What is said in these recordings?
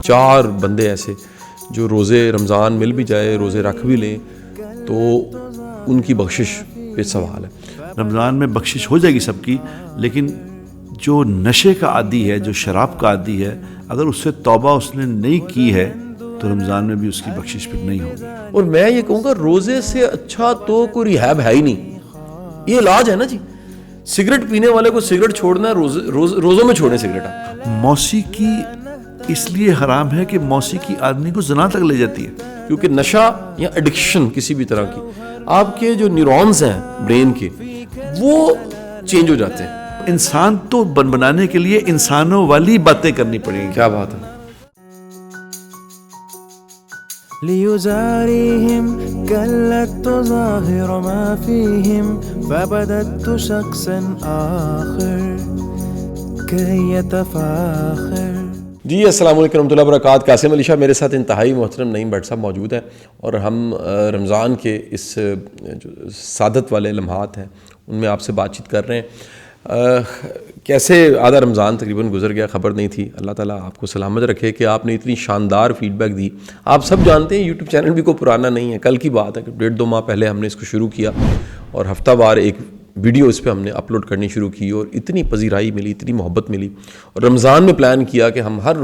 4 بندے ایسے جو روزے رمضان مل بھی جائے, روزے رکھ بھی لیں تو ان کی بخشش پہ سوال ہے. رمضان میں بخشش ہو جائے گی سب کی, لیکن جو نشے کا عادی ہے, جو شراب کا عادی ہے, اگر اس سے توبہ اس نے نہیں کی ہے تو رمضان میں بھی اس کی بخشش پھر نہیں ہوگی. اور میں یہ کہوں گا روزے سے اچھا تو کوئی ریہاب ہے ہی نہیں. یہ علاج ہے نا جی. سگریٹ پینے والے کو سگریٹ چھوڑنا ہے, روزوں میں چھوڑیں سگریٹ. آپ موسیقی اس لیے حرام ہے کہ موسیقی آدمی کو زنا تک لے جاتی ہے, کیونکہ نشہ یا ایڈکشن کسی بھی طرح کی, آپ کے جو نیورونز ہیں برین کے وہ چینج ہو جاتے ہیں. انسان تو بنانے کے لیے انسانوں والی باتیں کرنی پڑیں گی. کیا بات ہے. ليزاريهم كلت تظاهر ما فيهم فبدت شخصا آخر كي يتفاخر. جی السلام علیکم ورحمۃ اللہ وبرکاتہ. قاسم علی شاہ میرے ساتھ انتہائی محترم نعیم بٹ صاحب موجود ہیں, اور ہم رمضان کے اس جو سعادت والے لمحات ہیں ان میں آپ سے بات چیت کر رہے ہیں. کیسے آدھا رمضان تقریباً گزر گیا, خبر نہیں تھی. اللہ تعالیٰ آپ کو سلامت رکھے کہ آپ نے اتنی شاندار فیڈ بیک دی. آپ سب جانتے ہیں یوٹیوب چینل بھی کوئی پرانا نہیں ہے, کل کی بات ہے کہ 1.5-2 ماہ پہلے ہم نے اس کو شروع کیا, اور ہفتہ وار ایک ویڈیو اس پہ ہم نے اپلوڈ کرنی شروع کی, اور اتنی پذیرائی ملی, اتنی محبت ملی. اور رمضان میں پلان کیا کہ ہم ہر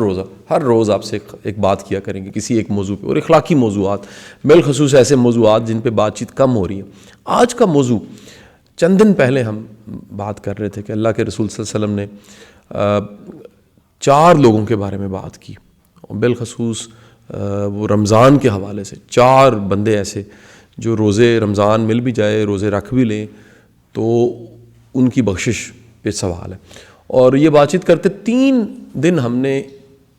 روز آپ سے ایک بات کیا کریں گے کسی ایک موضوع پہ, اور اخلاقی موضوعات, بالخصوص ایسے موضوعات جن پہ بات چیت کم ہو رہی ہے. آج کا موضوع چند دن پہلے ہم بات کر رہے تھے کہ اللہ کے رسول صلی اللہ علیہ وسلم نے 4 لوگوں کے بارے میں بات کی, اور بالخصوص وہ رمضان کے حوالے سے 4 بندے ایسے جو روزے رمضان مل بھی جائے, روزے رکھ بھی لیں تو ان کی بخشش پہ سوال ہے. اور یہ بات چیت کرتے 3 دن ہم نے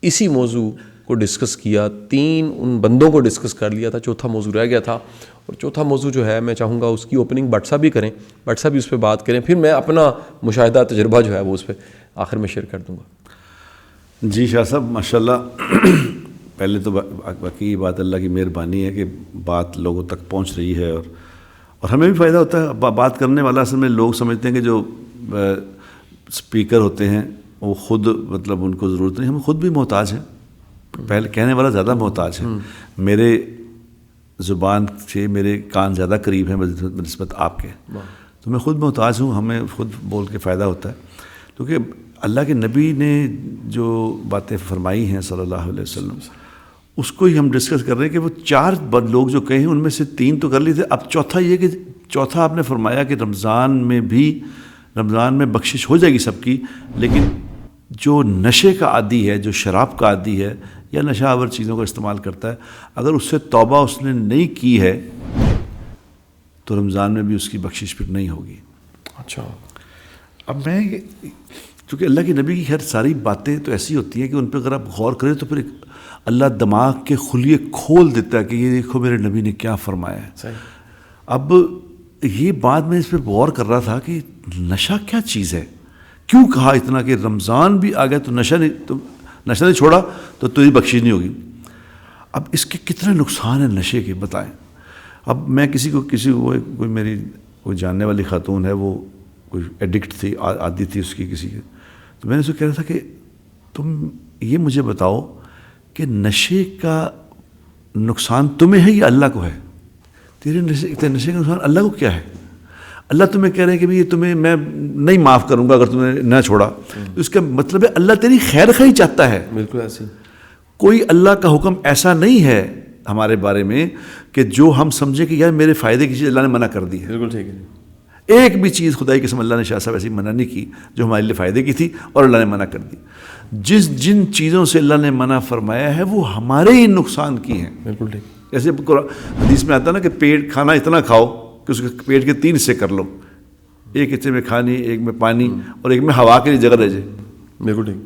اسی موضوع کو ڈسکس کیا, 3 ان بندوں کو ڈسکس کر لیا تھا, چوتھا موضوع رہ گیا تھا. اور چوتھا موضوع جو ہے میں چاہوں گا اس کی اوپننگ بٹ صاحب بھی کریں, بٹ صاحب بھی اس پہ بات کریں, پھر میں اپنا مشاہدہ تجربہ جو ہے وہ اس پہ آخر میں شیئر کر دوں گا. جی شاہ صاحب ماشاء اللہ. پہلے تو باقی یہ بات اللہ کی مہربانی ہے کہ بات لوگوں تک پہنچ رہی ہے, اور ہمیں بھی فائدہ ہوتا ہے. بات کرنے والا اصل میں لوگ سمجھتے ہیں کہ جو اسپیکر ہوتے ہیں وہ خود مطلب ان کو ضرورت نہیں, ہم خود بھی محتاج ہیں. پہلے کہنے والا زیادہ محتاج ہے. میرے زبان سے میرے کان زیادہ قریب ہیں بنسبت آپ کے, تو میں خود محتاج ہوں. ہمیں خود بول کے فائدہ ہوتا ہے, کیونکہ اللہ کے نبی نے جو باتیں فرمائی ہیں صلی اللہ علیہ وسلم اس کو ہی ہم ڈسکس کر رہے ہیں کہ وہ 4 لوگ جو کہیں ان میں سے 3 تو کر لیے تھے. اب چوتھا یہ کہ چوتھا آپ نے فرمایا کہ رمضان میں بخشش ہو جائے گی سب کی, لیکن جو نشے کا عادی ہے, جو شراب کا عادی ہے یا نشہ آور چیزوں کا استعمال کرتا ہے, اگر اس سے توبہ اس نے نہیں کی ہے تو رمضان میں بھی اس کی بخشش پھر نہیں ہوگی. اچھا, اب میں چونکہ اللہ کے نبی کی خیر ساری باتیں تو ایسی ہوتی ہیں کہ ان پہ اگر آپ غور کریں تو پھر اللہ دماغ کے خلیے کھول دیتا ہے کہ یہ دیکھو میرے نبی نے کیا فرمایا ہے. صحیح. اب یہ بات میں اس پہ غور کر رہا تھا کہ نشہ کیا چیز ہے, کیوں کہا اتنا کہ رمضان بھی آ گیا تو نشہ نہیں چھوڑا تو تجھے بخشش نہیں ہوگی. اب اس کے کتنے نقصان ہیں نشے کے بتائیں. اب میں کسی کو کوئی میری کوئی جاننے والی خاتون ہے, وہ کوئی ایڈکٹ تھی, عادی تھی اس کی کسی کے, تو میں نے اس کو کہہ رہا تھا کہ تم یہ مجھے بتاؤ کہ نشے کا نقصان تمہیں ہے یا اللہ کو ہے؟ تیرے نشے کا نقصان اللہ کو کیا ہے؟ اللہ تمہیں کہہ رہے ہیں کہ یہ تمہیں میں نہیں معاف کروں گا اگر تم نے نہ چھوڑا. اس کا مطلب ہے اللہ تیری خیر خواہی چاہتا ہے. بالکل ایسے. کوئی اللہ کا حکم ایسا نہیں ہے ہمارے بارے میں کہ جو ہم سمجھیں کہ یار میرے فائدے کی چیز اللہ نے منع کر دی ہے. بالکل ٹھیک ہے. ایک بھی چیز خدائی قسم اللہ نے شاہ صاحب ایسی منع نہیں کی جو ہمارے لیے فائدے کی تھی اور اللہ نے منع کر دی. جن چیزوں سے اللہ نے منع فرمایا ہے وہ ہمارے ہی نقصان کی ہیں. بالکل ٹھیک. جیسے حدیث میں آتا ہے نا کہ کھانا اتنا کھاؤ کہ اس کے پیٹ کے 3 حصے کر لو, ایک حصے میں کھانی, ایک میں پانی, اور ایک میں ہوا کے لیے جگہ رہ جائے. بالکل ٹھیک.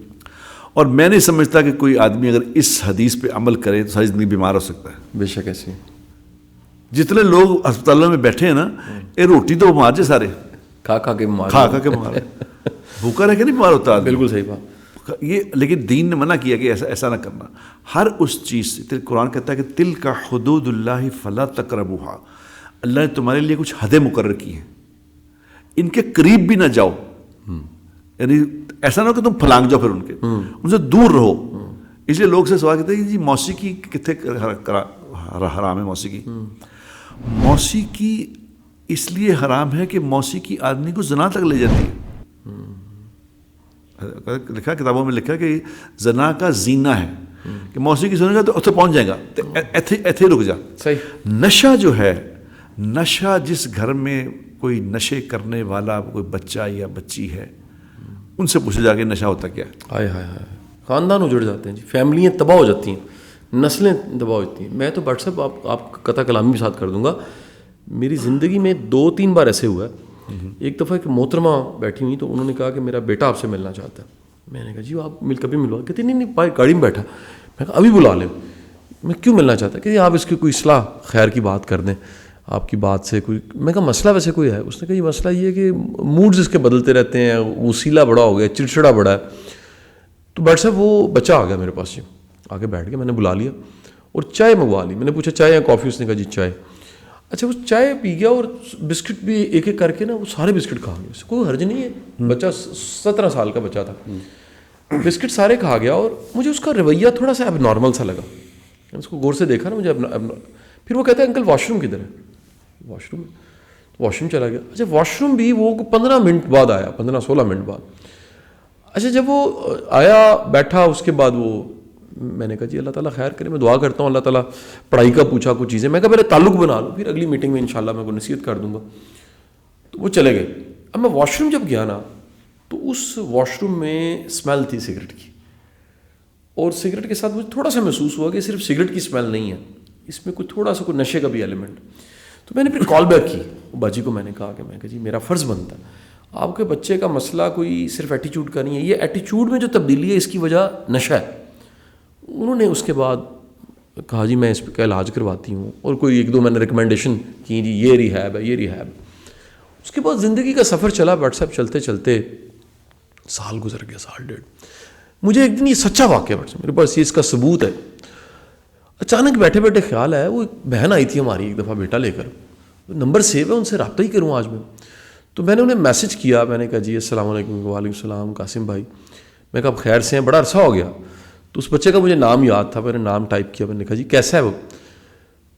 اور میں نہیں سمجھتا کہ کوئی آدمی اگر اس حدیث پہ عمل کرے تو ساری زندگی بیمار ہو سکتا ہے. بے شک ایسے. جتنے لوگ اسپتالوں میں بیٹھے ہیں نا, یہ روٹی تو بیمار جائے سارے, کھا کھا کے بیمار ہے. بھوکا رہ کے نہیں بیمار ہوتا. بالکل صحیح بات. یہ لیکن دین نے منع کیا کہ ایسا نہ کرنا. ہر اس چیز سے قرآن کہتا ہے کہ تلک حدود اللہ فلا تقربوہا, اللہ نے تمہارے لیے کچھ حدیں مقرر کی ہیں, ان کے قریب بھی نہ جاؤ. یعنی ایسا نہ ہو کہ تم پھلانگ جاؤ پھر ان سے دور رہو. اس لیے لوگ سے سوال کرتے ہیں کہ جی موسیقی کتنے حرام ہے موسیقی. موسیقی اس لیے حرام ہے کہ موسیقی آدمی کو زنا تک لے جاتی ہے. لکھا کتابوں میں لکھا کہ زنا کا زینہ ہے کہ موسیقی سنے گا تو اتنے پہنچ جائے گا, تو ایتھے رک جا. صحیح. نشہ جو ہے, نشہ جس گھر میں کوئی نشے کرنے والا کوئی بچہ یا بچی ہے, ان سے پوچھا جا کے نشہ ہوتا کیا ہے. ہائے ہائے ہائے, خاندان اجڑ جاتے ہیں جی, فیملیاں تباہ ہو جاتی ہیں, نسلیں تباہ ہو جاتی ہیں. میں تو بٹ صاحب آپ قطع کلامی بھی ساتھ کر دوں گا. میری زندگی میں 2-3 بار ایسے ہوا ہے. ایک دفعہ ایک محترمہ بیٹھی ہوئی تو انہوں نے کہا کہ میرا بیٹا آپ سے ملنا چاہتا ہے. میں نے کہا جی آپ کبھی ملوا. کہتے نہیں گاڑی میں بیٹھا. میں کہا ابھی بلا لیں. میں کیوں ملنا چاہتا ہے کہ آپ اس کی کوئی اصلاح خیر کی بات کر دیں, آپ کی بات سے کوئی. میں کہا مسئلہ ویسے کوئی ہے؟ اس نے کہا یہ مسئلہ یہ ہے کہ موڈز اس کے بدلتے رہتے ہیں, وسیلہ بڑا ہو گیا, چڑچڑا بڑا ہے. تو بٹ صاحب وہ بچہ آ گیا میرے پاس سے, آ کے بیٹھ گیا. میں نے بلا لیا اور چائے منگوا لی. میں نے پوچھا چائے یا کافی؟ اس نے کہا جی چائے. اچھا وہ چائے پی گیا اور بسکٹ بھی ایک ایک کر کے نا وہ سارے بسکٹ کھا گیا. اس کوئی حرج نہیں ہے, بچہ 17 سال کا بچہ تھا. بسکٹ سارے کھا گیا اور مجھے اس کا رویہ تھوڑا سا اب نارمل سا لگا. اس کو غور سے دیکھا نا مجھے پھر وہ کہتا ہے انکل واش روم کدھر ہے؟ واش روم چلا گیا. اچھا واش روم بھی وہ 15 منٹ بعد آیا, 15-16 منٹ بعد. اچھا جب وہ آیا بیٹھا, اس کے بعد وہ میں نے کہا جی اللہ تعالیٰ خیر کرے, میں دعا کرتا ہوں اللہ تعالیٰ. پڑھائی کا پوچھا کچھ چیزیں, میں کہا پہلے تعلق بنا لو, پھر اگلی میٹنگ میں انشاءاللہ میں کو نصیحت کر دوں گا. تو وہ چلے گئے. اب میں واش روم جب گیا نا تو اس واش روم میں اسمیل تھی سگریٹ کی, اور سگریٹ کے ساتھ مجھے تھوڑا سا محسوس ہوا کہ صرف سگریٹ کی اسمیل نہیں ہے, اس میں تھوڑا سا کوئی نشے کا بھی ایلیمنٹ. تو میں نے پھر کال بیک کی باجی کو. میں نے کہا کہ جی میرا فرض بنتا ہے, آپ کے بچے کا مسئلہ کوئی صرف ایٹیچیوڈ کا نہیں ہے, یہ ایٹیچیوڈ میں جو تبدیلی ہے اس کی وجہ نشہ ہے. انہوں نے اس کے بعد کہا جی میں اس کا علاج کرواتی ہوں, اور کوئی 1-2 میں نے ریکمنڈیشن کی جی یہ ریہیب ہے, یہ ریہیب. اس کے بعد زندگی کا سفر چلا واٹس ایپ چلتے چلتے سال گزر گیا, 1.5 سال. مجھے ایک دن یہ سچا واقعہ میرے پاس یہ اس کا ثبوت ہے. اچانک بیٹھے بیٹھے خیال آیا, وہ ایک بہن آئی تھی ہماری ایک دفعہ بیٹا لے کر, نمبر سیو ہے, ان سے رابطہ ہی کروں آج میں. تو میں نے انہیں میسج کیا, میں نے کہا جی السلام علیکم. وعلیکم السلام قاسم بھائی. میں کہا خیر سے ہیں, بڑا عرصہ ہو گیا. تو اس بچے کا مجھے نام یاد تھا, میں نے نام ٹائپ کیا. میں نے کہا جی کیسا ہے وہ؟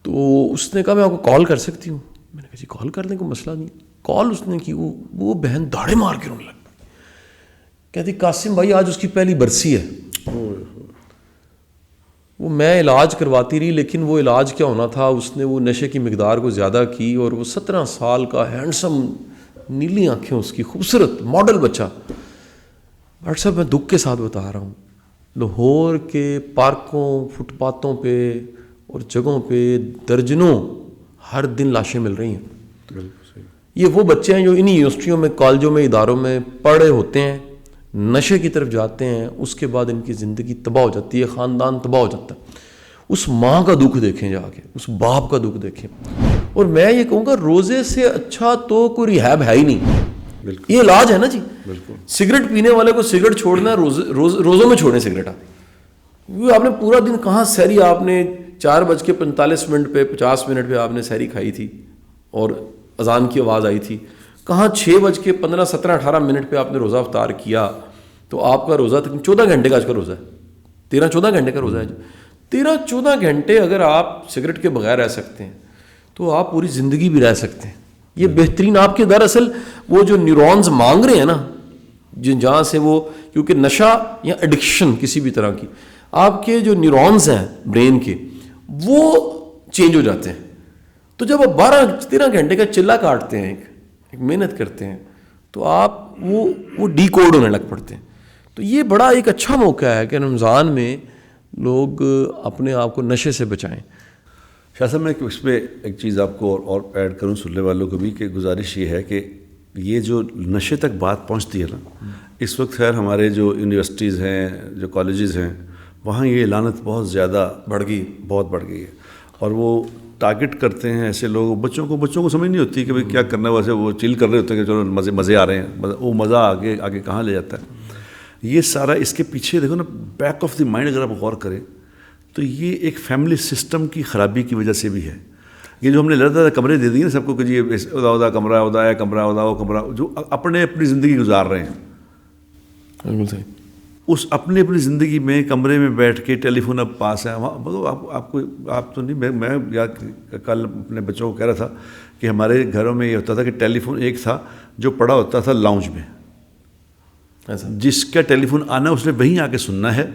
تو اس نے کہا میں آپ کو کال کر سکتی ہوں. میں نے کہا جی کال کر دیں, کوئی مسئلہ نہیں. کال اس نے کی, وہ بہن داڑے مار کے رونے لگ پڑی. کہتی قاسم بھائی آج اس کی پہلی برسی ہے. وہ میں علاج کرواتی رہی, لیکن وہ علاج کیا ہونا تھا, اس نے وہ نشے کی مقدار کو زیادہ کی, اور وہ 17 سال کا ہینڈسم, نیلی آنکھیں اس کی, خوبصورت ماڈل بچہ. بٹ صاحب میں دکھ کے ساتھ بتا رہا ہوں, لاہور کے پارکوں, فٹ پاتھوں پہ اور جگہوں پہ درجنوں ہر دن لاشیں مل رہی ہیں. یہ وہ بچے ہیں جو انہی یونیورسٹیوں میں, کالجوں میں, اداروں میں پڑھے ہوتے ہیں, نشے کی طرف جاتے ہیں, اس کے بعد ان کی زندگی تباہ ہو جاتی ہے, خاندان تباہ ہو جاتا ہے. اس ماں کا دکھ دیکھیں جا کے, اس باپ کا دکھ دیکھیں. اور میں یہ کہوں گا روزے سے اچھا تو کوئی ریہیب ہے ہی نہیں. یہ علاج ہے نا جی. سگریٹ پینے والے کو سگریٹ چھوڑنا, روزوں میں چھوڑیں سگریٹ. آپ نے پورا دن کہاں سحری, آپ نے 4:45 پہ 50 منٹ پہ آپ نے سحری کھائی تھی اور اذان کی آواز آئی تھی, کہاں 6:15 17 18 منٹ پہ آپ نے روزہ افطار کیا. تو آپ کا روزہ 14 گھنٹے کا آج کا روزہ ہے, 13-14 گھنٹے کا روزہ ہے. 13-14 گھنٹے اگر آپ سگریٹ کے بغیر رہ سکتے ہیں تو آپ پوری زندگی بھی رہ سکتے ہیں. یہ بہترین آپ کے دراصل وہ جو نیورونز مانگ رہے ہیں نا, جہاں سے وہ, کیونکہ نشہ یا ایڈکشن کسی بھی طرح کی, آپ کے جو نیورونز ہیں برین کے وہ چینج ہو جاتے ہیں. تو جب آپ 12-13 گھنٹے کا چلہ کاٹتے ہیں, ایک محنت کرتے ہیں, تو آپ وہ ڈی کوڈ ہونے لگ پڑتے ہیں. تو یہ بڑا ایک اچھا موقع ہے کہ رمضان میں لوگ اپنے آپ کو نشے سے بچائیں. شاہ صاحب میں اس پہ ایک چیز آپ کو اور ایڈ کروں سننے والوں کو بھی, کہ گزارش یہ ہے کہ یہ جو نشے تک بات پہنچتی ہے نا, اس وقت خیر ہمارے جو یونیورسٹیز ہیں, جو کالجز ہیں, وہاں یہ لعنت بہت زیادہ بڑھ گئی ہے. اور وہ ٹارگٹ کرتے ہیں ایسے لوگ, بچوں کو سمجھ نہیں ہوتی کہ بھائی کیا کرنا ہے. ویسے وہ چل کر رہے ہوتے ہیں کہ چلو مزے آ رہے ہیں, وہ مزہ آگے کہاں لے جاتا ہے. یہ سارا اس کے پیچھے دیکھو نا, بیک آف دی مائنڈ اگر آپ غور کریں تو یہ ایک فیملی سسٹم کی خرابی کی وجہ سے بھی ہے. یہ جو ہم نے لڑتا کمرے دے دیے نا سب کو کہ جی ادا کمرہ, ادا وہ کمرہ, جو اپنی زندگی گزار رہے ہیں. بالکل صحیح. اس اپنی زندگی میں کمرے میں بیٹھ کے ٹیلی فون اب پاس ہے. آپ تو نہیں, میں کل اپنے بچوں کو کہہ رہا تھا کہ ہمارے گھروں میں یہ ہوتا تھا کہ ٹیلی فون ایک تھا جو پڑا ہوتا تھا لاؤنج میں, جس کا ٹیلی فون آنا اس نے وہیں آ کے سننا ہے,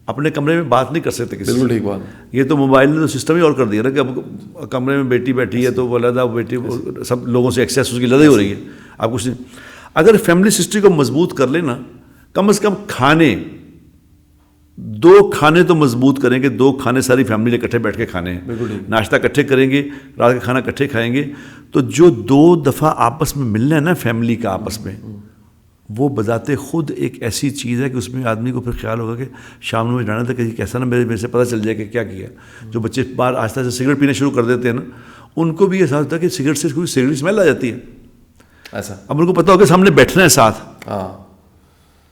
اپنے کمرے میں بات نہیں کر سکتے کسی. بالکل ٹھیک بات. یہ تو موبائل نے تو سسٹم ہی اور کر دیا نا کہ اب کمرے میں بیٹی بیٹھی ہے تو وہ علیحدہ بیٹی سب لوگوں سے ایکسیس اس کی لڑائی ہو رہی ہے. آپ کچھ نہیں, اگر فیملی سسٹم کو مضبوط کر لینا, کم از کم کھانے 2 کھانے تو مضبوط کریں گے, 2 کھانے ساری فیملی نے اکٹھے بیٹھ کے کھانے ہیں, ناشتہ اکٹھے کریں گے, رات کا کھانا اکٹھے کھائیں گے, تو جو 2 دفعہ آپس میں ملنا ہے نا فیملی کا آپس میں, وہ بذات خود ایک ایسی چیز ہے کہ اس میں آدمی کو پھر خیال ہوگا کہ شام میں جانا تھا کہ کیسا نا میرے سے پتہ چل جائے کہ کیا کیا. جو بچے باہر آہستہ سے سگریٹ پینا شروع کر دیتے ہیں نا, ان کو بھی یہ احساس ہوتا ہے کہ سگریٹ سے کوئی سگریٹ اسمیل آ جاتی ہے. ایسا اب ان کو پتہ ہوگا کہ سامنے بیٹھنا ہے ساتھ,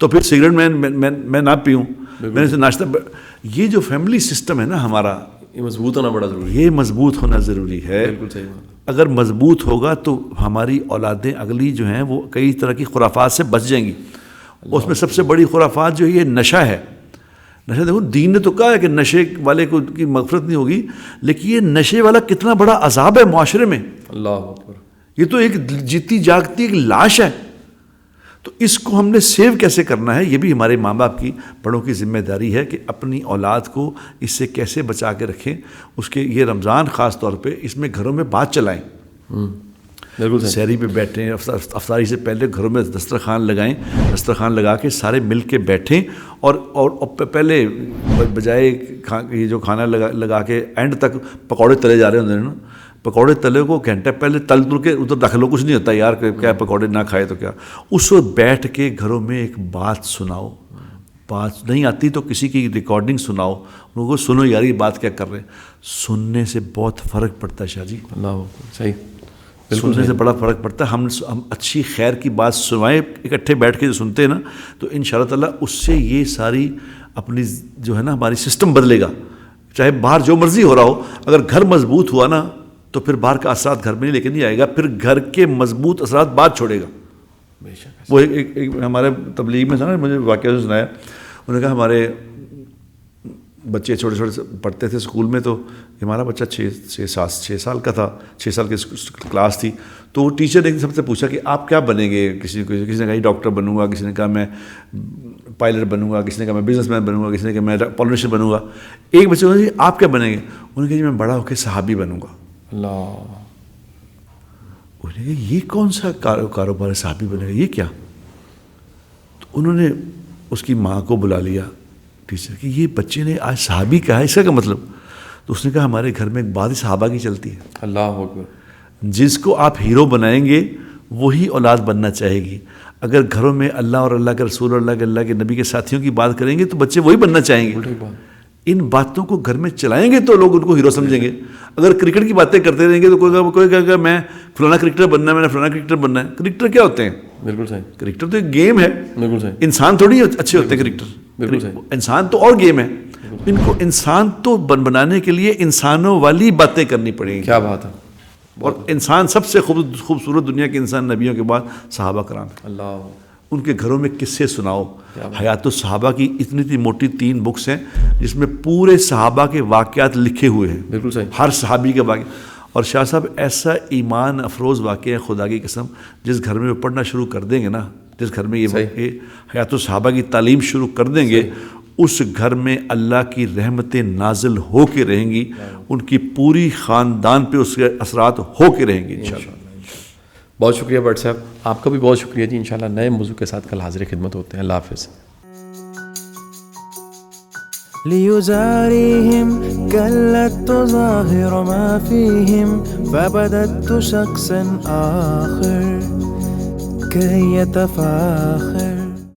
تو پھر سگریٹ میں نہ پیوں, میں نے ناشتہ. یہ جو فیملی سسٹم ہے نا ہمارا, یہ مضبوط ہونا بڑا ضروری ہے. یہ مضبوط ہونا ضروری ہے. بالکل صحیح بات. اگر مضبوط ہوگا تو ہماری اولادیں اگلی جو ہیں وہ کئی طرح کی خرافات سے بچ جائیں گی. اس میں سب سے بڑی خرافات جو ہے یہ نشہ ہے. نشہ دیکھو, دین نے تو کہا ہے کہ نشے والے کو کی مغفرت نہیں ہوگی, لیکن یہ نشے والا کتنا بڑا عذاب ہے معاشرے میں. اللہ اکبر. یہ تو ایک جیتی جاگتی ایک لاش ہے. تو اس کو ہم نے سیو کیسے کرنا ہے, یہ بھی ہمارے ماں باپ کی بڑوں کی ذمہ داری ہے کہ اپنی اولاد کو اس سے کیسے بچا کے رکھیں. اس کے یہ رمضان خاص طور پہ اس میں گھروں میں بات چلائیں, سحری پہ بیٹھیں, افطاری سے پہلے گھروں میں دسترخوان لگائیں, دسترخوان لگا کے سارے مل کے بیٹھیں, اور پہلے بجائے یہ جو کھانا لگا کے اینڈ تک پکوڑے تلے جا رہے ہوتے ہیں نا, پکوڑے تلے کو گھنٹے پہلے تل کے ادھر رکھ لو, کچھ نہیں ہوتا یار, کیا پکوڑے نہ کھائے تو کیا. اس وقت بیٹھ کے گھروں میں ایک بات سناؤ, بات نہیں آتی تو کسی کی ریکارڈنگ سناؤ, ان کو سنو یار یہ بات کیا کر رہے ہیں. سننے سے بہت فرق پڑتا ہے شاہ جی. اللہ صحیح. سننے سے بڑا فرق پڑتا ہے. ہم اچھی خیر کی بات سنوائیں اکٹھے بیٹھ کے جو سنتے ہیں نا, تو ان شاء اللہ تعالیٰ اس سے یہ ساری اپنی جو ہے نا ہماری سسٹم بدلے گا. چاہے باہر جو مرضی ہو رہا ہو, اگر گھر مضبوط ہوا نا تو پھر باہر کا اثرات گھر میں نہیں لے کے نہیں آئے گا, پھر گھر کے مضبوط اثرات بعد چھوڑے گا. وہ ایک ہمارے تبلیغ میں تھا نا, مجھے واقعہ سنایا, انہوں نے کہا ہمارے بچے چھوٹے چھوٹے پڑھتے تھے اسکول میں, تو ہمارا بچہ 6 سال کا تھا, 6 سال کی کلاس تھی. تو وہ ٹیچر نے سب سے پوچھا کہ آپ کیا بنیں گے. کسی نے کہا ڈاکٹر بنوں گا, کسی نے کہا میں پائلٹ بنوں گا, کسی نے کہا میں بزنس مین بنوں گا, کسی نے کہا میں پالیٹیشین بنوں گا. ایک بچے نے کہا آپ کیا بنیں گے, انہوں نے کہا جی میں بڑا ہو کے صحابی بنوں گا. اللہ. انہوں نے کہا یہ کون سا کاروبار ہے صحابی بنے گا, یہ کیا. تو انہوں نے اس کی ماں کو بلا لیا ٹیچر کہ یہ بچے نے آج صحابی کہا ہے, اس کا کیا مطلب. تو اس نے کہا ہمارے گھر میں ایک بات صحابہ کی چلتی ہے. اللہ اکبر. جس کو آپ ہیرو بنائیں گے وہی اولاد بننا چاہے گی. اگر گھروں میں اللہ اور اللہ کے رسول اور اللہ کے نبی کے ساتھیوں کی بات کریں گے تو بچے وہی بننا چاہیں گے. ان باتوں کو گھر میں چلائیں گے تو لوگ ان کو ہیرو سمجھیں گے. اگر کرکٹ کی باتیں کرتے رہیں گے تو کوئی کہے گا میں فلانا کرکٹر بننا ہے, میں نے فلانا کرکٹر بننا ہے. کرکٹر کیا ہوتے ہیں؟ بالکل صحیح. کرکٹر تو ایک گیم ہے. بالکل صحیح. انسان تھوڑی اچھے ہوتے ہیں کرکٹر. بالکل صحیح. انسان تو اور گیم ہے. ان کو انسان تو بنانے کے لیے انسانوں والی باتیں کرنی پڑیں گی. کیا بات ہے. اور انسان سب سے خوبصورت دنیا کے انسان نبیوں کے بعد صحابہ کرام. اللہ. ان کے گھروں میں قصے سناؤ. حیات الصحابہ کی اتنی موٹی 3 بکس ہیں جس میں پورے صحابہ کے واقعات لکھے ہوئے ہیں. بالکل صحیح. ہر صحابی کا واقعہ. اور شاہ صاحب ایسا ایمان افروز واقعہ ہے خدا کی قسم, جس گھر میں وہ پڑھنا شروع کر دیں گے نا, جس گھر میں یہ حیات الصحابہ کی تعلیم شروع کر دیں گے, اس گھر میں اللہ کی رحمتیں نازل ہو کے رہیں گی, ان کی پوری خاندان پہ اس کے اثرات ہو کے رہیں گی انشاءاللہ. بہت شکریہ بٹ صاحب, آپ کا بھی بہت شکریہ جی. انشاءاللہ نئے موضوع کے ساتھ کل حاضر خدمت ہوتے ہیں. اللہ حافظ. ليزاريهم كلت تظاهر ما فيهم فبدت شخصا آخر كي يتفاخر